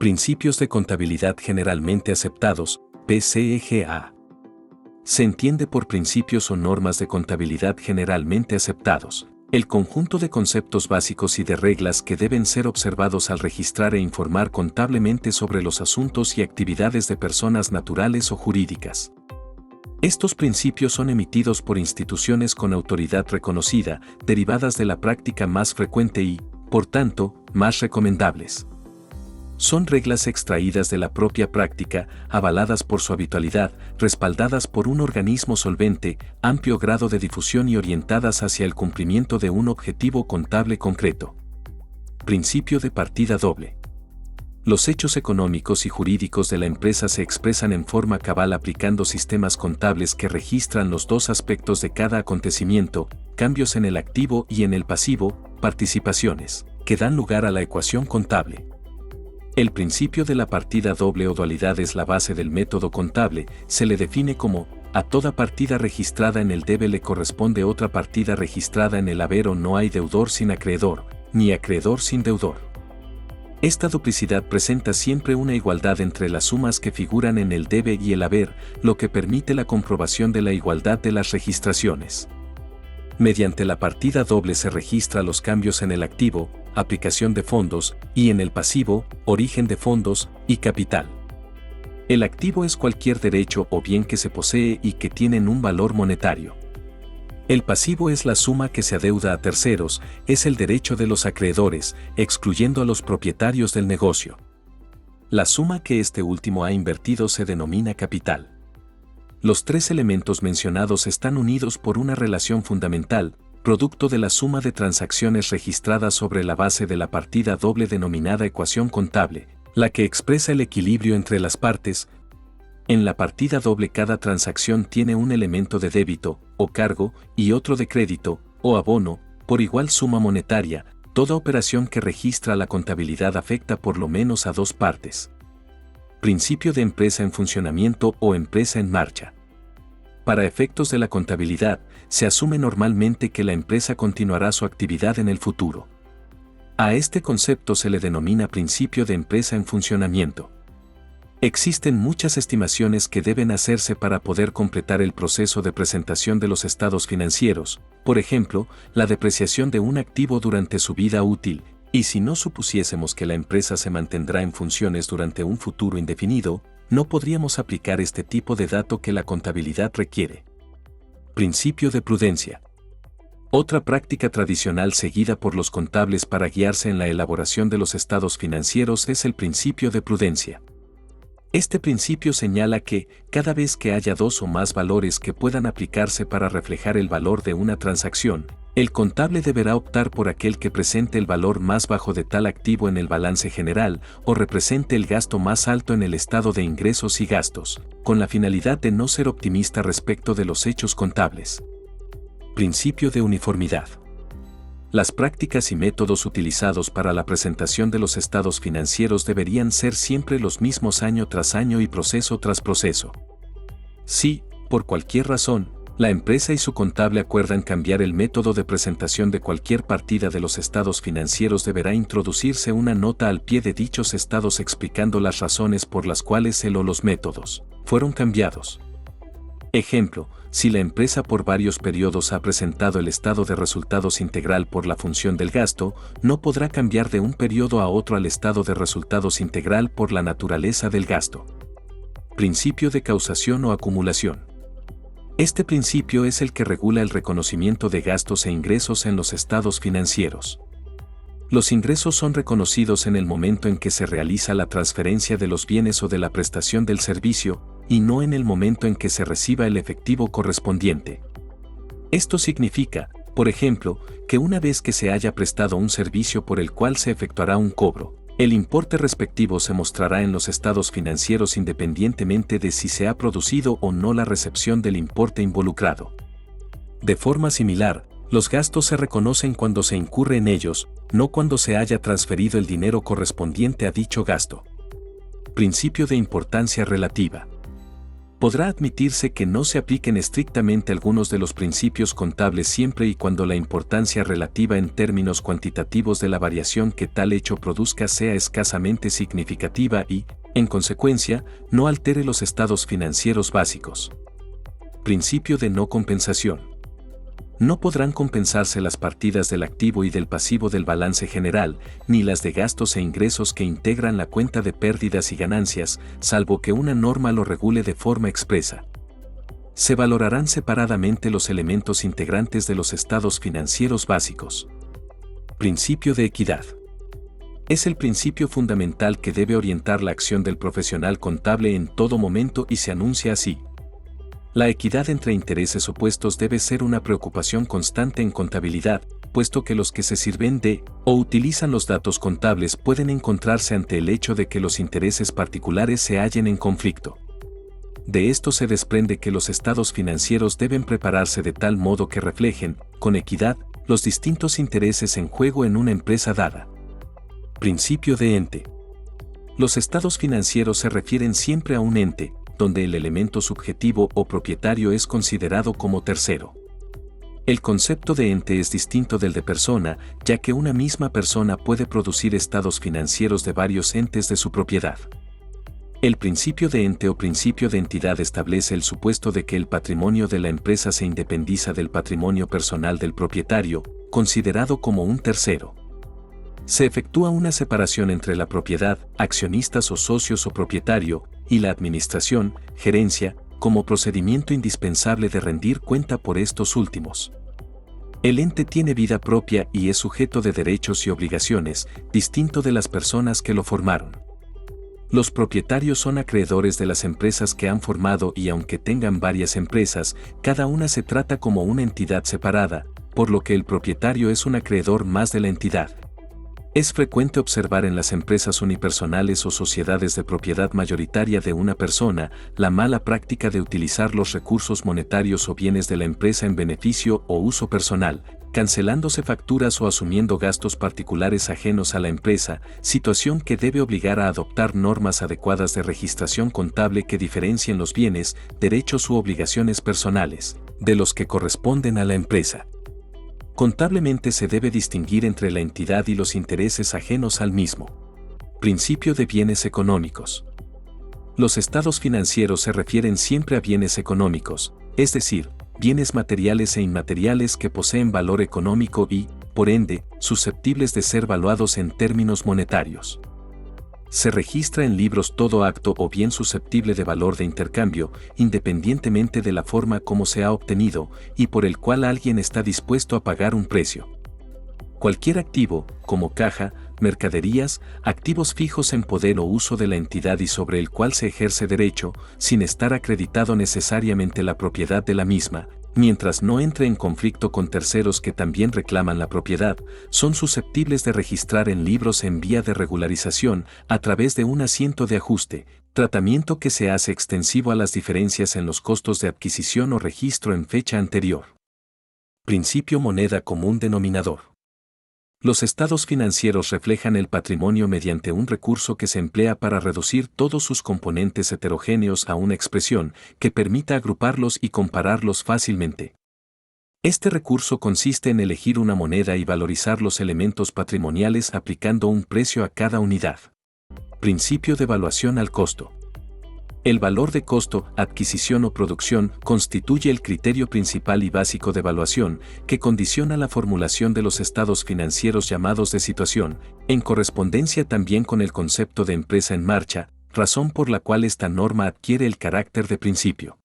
Principios de contabilidad generalmente aceptados, PCGA. Se entiende por principios o normas de contabilidad generalmente aceptados, el conjunto de conceptos básicos y de reglas que deben ser observados al registrar e informar contablemente sobre los asuntos y actividades de personas naturales o jurídicas. Estos principios son emitidos por instituciones con autoridad reconocida, derivadas de la práctica más frecuente y, por tanto, más recomendables. Son reglas extraídas de la propia práctica, avaladas por su habitualidad, respaldadas por un organismo solvente, amplio grado de difusión y orientadas hacia el cumplimiento de un objetivo contable concreto. Principio de partida doble. Los hechos económicos y jurídicos de la empresa se expresan en forma cabal aplicando sistemas contables que registran los dos aspectos de cada acontecimiento, cambios en el activo y en el pasivo, participaciones, que dan lugar a la ecuación contable. El principio de la partida doble o dualidad es la base del método contable, se le define como, a toda partida registrada en el debe le corresponde otra partida registrada en el haber o no hay deudor sin acreedor, ni acreedor sin deudor. Esta duplicidad presenta siempre una igualdad entre las sumas que figuran en el debe y el haber, lo que permite la comprobación de la igualdad de las registraciones. Mediante la partida doble se registra los cambios en el activo, aplicación de fondos, y en el pasivo, origen de fondos y capital. El activo es cualquier derecho o bien que se posee y que tienen un valor monetario. El pasivo es la suma que se adeuda a terceros, es el derecho de los acreedores, excluyendo a los propietarios del negocio. La suma que este último ha invertido se denomina capital. Los tres elementos mencionados están unidos por una relación fundamental, producto de la suma de transacciones registradas sobre la base de la partida doble denominada ecuación contable, la que expresa el equilibrio entre las partes. En la partida doble cada transacción tiene un elemento de débito, o cargo, y otro de crédito, o abono, por igual suma monetaria. Toda operación que registra la contabilidad afecta por lo menos a dos partes. Principio de empresa en funcionamiento o empresa en marcha. Para efectos de la contabilidad, se asume normalmente que la empresa continuará su actividad en el futuro. A este concepto se le denomina principio de empresa en funcionamiento. Existen muchas estimaciones que deben hacerse para poder completar el proceso de presentación de los estados financieros, por ejemplo, la depreciación de un activo durante su vida útil, y si no supusiésemos que la empresa se mantendrá en funciones durante un futuro indefinido, no podríamos aplicar este tipo de dato que la contabilidad requiere. Principio de prudencia. Otra práctica tradicional seguida por los contables para guiarse en la elaboración de los estados financieros es el principio de prudencia. Este principio señala que, cada vez que haya dos o más valores que puedan aplicarse para reflejar el valor de una transacción, el contable deberá optar por aquel que presente el valor más bajo de tal activo en el balance general o represente el gasto más alto en el estado de ingresos y gastos, con la finalidad de no ser optimista respecto de los hechos contables. Principio de uniformidad. Las prácticas y métodos utilizados para la presentación de los estados financieros deberían ser siempre los mismos año tras año y proceso tras proceso. Si, por cualquier razón, la empresa y su contable acuerdan cambiar el método de presentación de cualquier partida de los estados financieros, deberá introducirse una nota al pie de dichos estados explicando las razones por las cuales el o los métodos fueron cambiados. Ejemplo, si la empresa por varios periodos ha presentado el estado de resultados integral por la función del gasto, no podrá cambiar de un periodo a otro al estado de resultados integral por la naturaleza del gasto. Principio de causación o acumulación. Este principio es el que regula el reconocimiento de gastos e ingresos en los estados financieros. Los ingresos son reconocidos en el momento en que se realiza la transferencia de los bienes o de la prestación del servicio, y no en el momento en que se reciba el efectivo correspondiente. Esto significa, por ejemplo, que una vez que se haya prestado un servicio por el cual se efectuará un cobro, el importe respectivo se mostrará en los estados financieros independientemente de si se ha producido o no la recepción del importe involucrado. De forma similar, los gastos se reconocen cuando se incurre en ellos, no cuando se haya transferido el dinero correspondiente a dicho gasto. Principio de importancia relativa. Podrá admitirse que no se apliquen estrictamente algunos de los principios contables siempre y cuando la importancia relativa en términos cuantitativos de la variación que tal hecho produzca sea escasamente significativa y, en consecuencia, no altere los estados financieros básicos. Principio de no compensación. No podrán compensarse las partidas del activo y del pasivo del balance general, ni las de gastos e ingresos que integran la cuenta de pérdidas y ganancias, salvo que una norma lo regule de forma expresa. Se valorarán separadamente los elementos integrantes de los estados financieros básicos. Principio de equidad. Es el principio fundamental que debe orientar la acción del profesional contable en todo momento y se anuncia así. La equidad entre intereses opuestos debe ser una preocupación constante en contabilidad, puesto que los que se sirven de o utilizan los datos contables pueden encontrarse ante el hecho de que los intereses particulares se hallen en conflicto. De esto se desprende que los estados financieros deben prepararse de tal modo que reflejen, con equidad, los distintos intereses en juego en una empresa dada. Principio de ente. Los estados financieros se refieren siempre a un ente, donde el elemento subjetivo o propietario es considerado como tercero. El concepto de ente es distinto del de persona, ya que una misma persona puede producir estados financieros de varios entes de su propiedad. El principio de ente o principio de entidad establece el supuesto de que el patrimonio de la empresa se independiza del patrimonio personal del propietario, considerado como un tercero. Se efectúa una separación entre la propiedad, accionistas o socios o propietario, y la administración, gerencia, como procedimiento indispensable de rendir cuenta por estos últimos. El ente tiene vida propia y es sujeto de derechos y obligaciones, distinto de las personas que lo formaron. Los propietarios son acreedores de las empresas que han formado y aunque tengan varias empresas, cada una se trata como una entidad separada, por lo que el propietario es un acreedor más de la entidad. Es frecuente observar en las empresas unipersonales o sociedades de propiedad mayoritaria de una persona la mala práctica de utilizar los recursos monetarios o bienes de la empresa en beneficio o uso personal, cancelándose facturas o asumiendo gastos particulares ajenos a la empresa, situación que debe obligar a adoptar normas adecuadas de registración contable que diferencien los bienes, derechos u obligaciones personales de los que corresponden a la empresa. Contablemente se debe distinguir entre la entidad y los intereses ajenos al mismo. Principio de bienes económicos. Los estados financieros se refieren siempre a bienes económicos, es decir, bienes materiales e inmateriales que poseen valor económico y, por ende, susceptibles de ser valuados en términos monetarios. Se registra en libros todo acto o bien susceptible de valor de intercambio, independientemente de la forma como se ha obtenido, y por el cual alguien está dispuesto a pagar un precio. Cualquier activo, como caja, mercaderías, activos fijos en poder o uso de la entidad y sobre el cual se ejerce derecho, sin estar acreditado necesariamente la propiedad de la misma, mientras no entre en conflicto con terceros que también reclaman la propiedad, son susceptibles de registrar en libros en vía de regularización a través de un asiento de ajuste, tratamiento que se hace extensivo a las diferencias en los costos de adquisición o registro en fecha anterior. Principio moneda común denominador. Los estados financieros reflejan el patrimonio mediante un recurso que se emplea para reducir todos sus componentes heterogéneos a una expresión que permita agruparlos y compararlos fácilmente. Este recurso consiste en elegir una moneda y valorizar los elementos patrimoniales aplicando un precio a cada unidad. Principio de evaluación al costo. El valor de costo, adquisición o producción constituye el criterio principal y básico de evaluación que condiciona la formulación de los estados financieros llamados de situación, en correspondencia también con el concepto de empresa en marcha, razón por la cual esta norma adquiere el carácter de principio.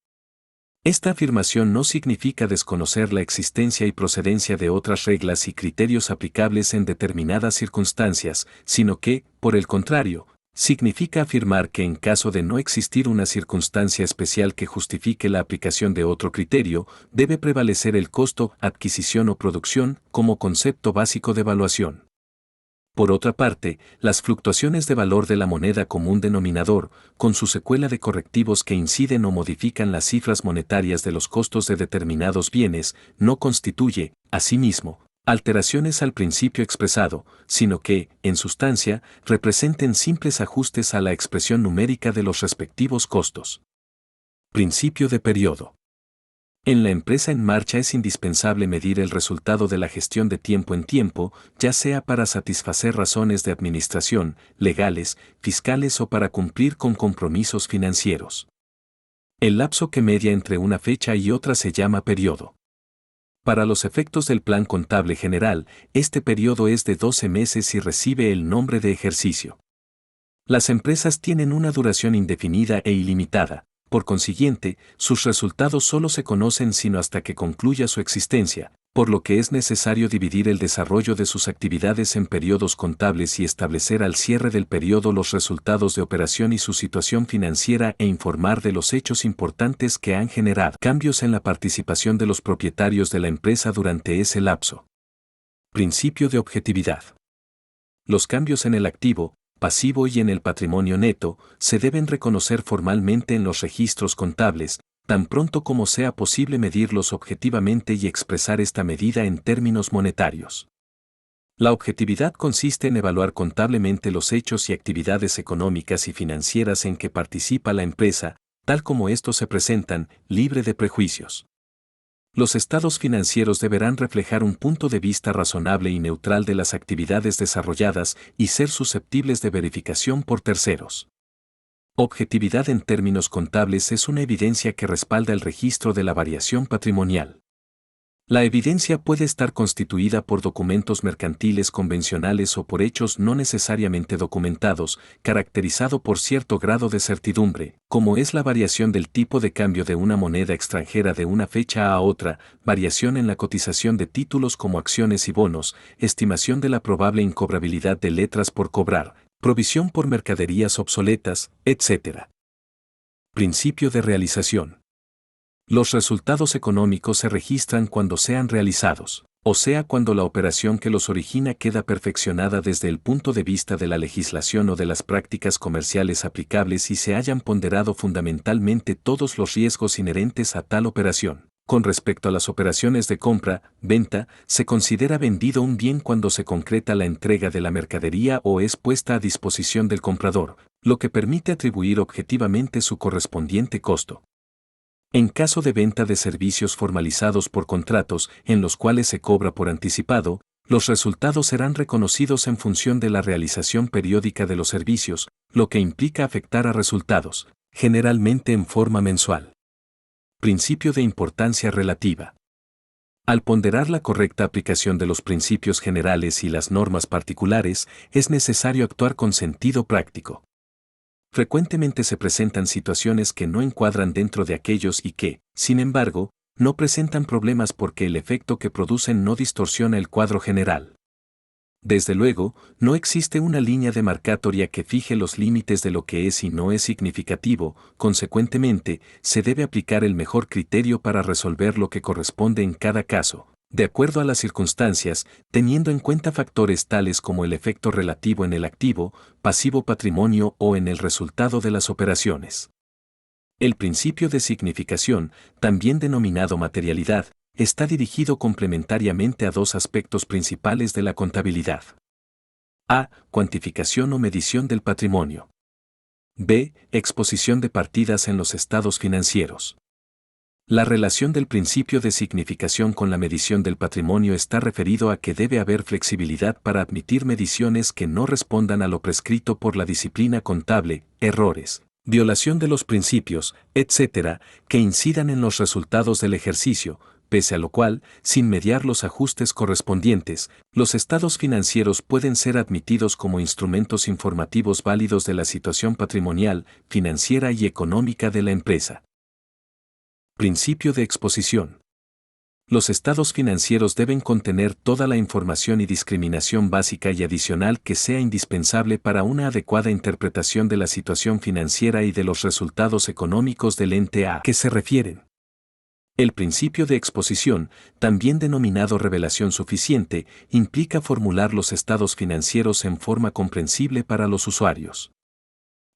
Esta afirmación no significa desconocer la existencia y procedencia de otras reglas y criterios aplicables en determinadas circunstancias, sino que, por el contrario, significa afirmar que en caso de no existir una circunstancia especial que justifique la aplicación de otro criterio, debe prevalecer el costo, adquisición o producción como concepto básico de evaluación. Por otra parte, las fluctuaciones de valor de la moneda común denominador, con su secuela de correctivos que inciden o modifican las cifras monetarias de los costos de determinados bienes, no constituye, asimismo, alteraciones al principio expresado, sino que, en sustancia, representen simples ajustes a la expresión numérica de los respectivos costos. Principio de periodo. En la empresa en marcha es indispensable medir el resultado de la gestión de tiempo en tiempo, ya sea para satisfacer razones de administración, legales, fiscales o para cumplir con compromisos financieros. El lapso que media entre una fecha y otra se llama periodo. Para los efectos del plan contable general, este periodo es de 12 meses y recibe el nombre de ejercicio. Las empresas tienen una duración indefinida e ilimitada. Por consiguiente, sus resultados solo se conocen sino hasta que concluya su existencia, por lo que es necesario dividir el desarrollo de sus actividades en periodos contables y establecer al cierre del periodo los resultados de operación y su situación financiera e informar de los hechos importantes que han generado cambios en la participación de los propietarios de la empresa durante ese lapso. Principio de objetividad. Los cambios en el activo, pasivo y en el patrimonio neto, se deben reconocer formalmente en los registros contables, tan pronto como sea posible medirlos objetivamente y expresar esta medida en términos monetarios. La objetividad consiste en evaluar contablemente los hechos y actividades económicas y financieras en que participa la empresa, tal como estos se presentan, libre de prejuicios. Los estados financieros deberán reflejar un punto de vista razonable y neutral de las actividades desarrolladas y ser susceptibles de verificación por terceros. Objetividad en términos contables es una evidencia que respalda el registro de la variación patrimonial. La evidencia puede estar constituida por documentos mercantiles convencionales o por hechos no necesariamente documentados, caracterizado por cierto grado de certidumbre, como es la variación del tipo de cambio de una moneda extranjera de una fecha a otra, variación en la cotización de títulos como acciones y bonos, estimación de la probable incobrabilidad de letras por cobrar, provisión por mercaderías obsoletas, etc. Principio de realización. Los resultados económicos se registran cuando sean realizados, o sea cuando la operación que los origina queda perfeccionada desde el punto de vista de la legislación o de las prácticas comerciales aplicables y se hayan ponderado fundamentalmente todos los riesgos inherentes a tal operación. Con respecto a las operaciones de compra, venta, se considera vendido un bien cuando se concreta la entrega de la mercadería o es puesta a disposición del comprador, lo que permite atribuir objetivamente su correspondiente costo. En caso de venta de servicios formalizados por contratos en los cuales se cobra por anticipado, los resultados serán reconocidos en función de la realización periódica de los servicios, lo que implica afectar a resultados, generalmente en forma mensual. Principio de importancia relativa. Al ponderar la correcta aplicación de los principios generales y las normas particulares, es necesario actuar con sentido práctico. Frecuentemente se presentan situaciones que no encuadran dentro de aquellos y que, sin embargo, no presentan problemas porque el efecto que producen no distorsiona el cuadro general. Desde luego, no existe una línea demarcatoria que fije los límites de lo que es y no es significativo, consecuentemente, se debe aplicar el mejor criterio para resolver lo que corresponde en cada caso, de acuerdo a las circunstancias, teniendo en cuenta factores tales como el efecto relativo en el activo, pasivo patrimonio o en el resultado de las operaciones. El principio de significación, también denominado materialidad, está dirigido complementariamente a dos aspectos principales de la contabilidad. A. Cuantificación o medición del patrimonio. B. Exposición de partidas en los estados financieros. La relación del principio de significación con la medición del patrimonio está referido a que debe haber flexibilidad para admitir mediciones que no respondan a lo prescrito por la disciplina contable, errores, violación de los principios, etc., que incidan en los resultados del ejercicio, pese a lo cual, sin mediar los ajustes correspondientes, los estados financieros pueden ser admitidos como instrumentos informativos válidos de la situación patrimonial, financiera y económica de la empresa. Principio de exposición. Los estados financieros deben contener toda la información y discriminación básica y adicional que sea indispensable para una adecuada interpretación de la situación financiera y de los resultados económicos del ente a que se refieren. El principio de exposición, también denominado revelación suficiente, implica formular los estados financieros en forma comprensible para los usuarios.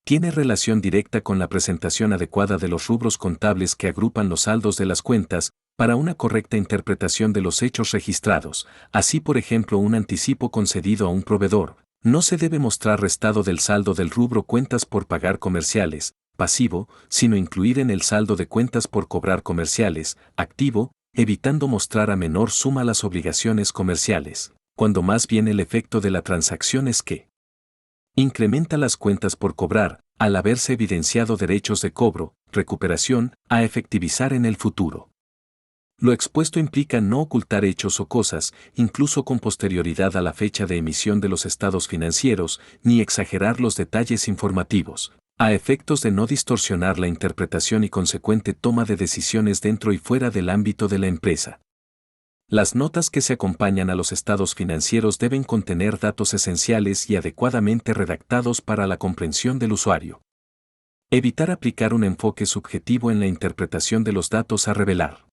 Tiene relación directa con la presentación adecuada de los rubros contables que agrupan los saldos de las cuentas, para una correcta interpretación de los hechos registrados. Así, por ejemplo, un anticipo concedido a un proveedor no se debe mostrar restado del saldo del rubro cuentas por pagar comerciales, pasivo, sino incluir en el saldo de cuentas por cobrar comerciales, activo, evitando mostrar a menor suma las obligaciones comerciales, cuando más bien el efecto de la transacción es que incrementa las cuentas por cobrar, al haberse evidenciado derechos de cobro, recuperación, a efectivizar en el futuro. Lo expuesto implica no ocultar hechos o cosas, incluso con posterioridad a la fecha de emisión de los estados financieros, ni exagerar los detalles informativos, a efectos de no distorsionar la interpretación y consecuente toma de decisiones dentro y fuera del ámbito de la empresa. Las notas que se acompañan a los estados financieros deben contener datos esenciales y adecuadamente redactados para la comprensión del usuario. Evitar aplicar un enfoque subjetivo en la interpretación de los datos a revelar.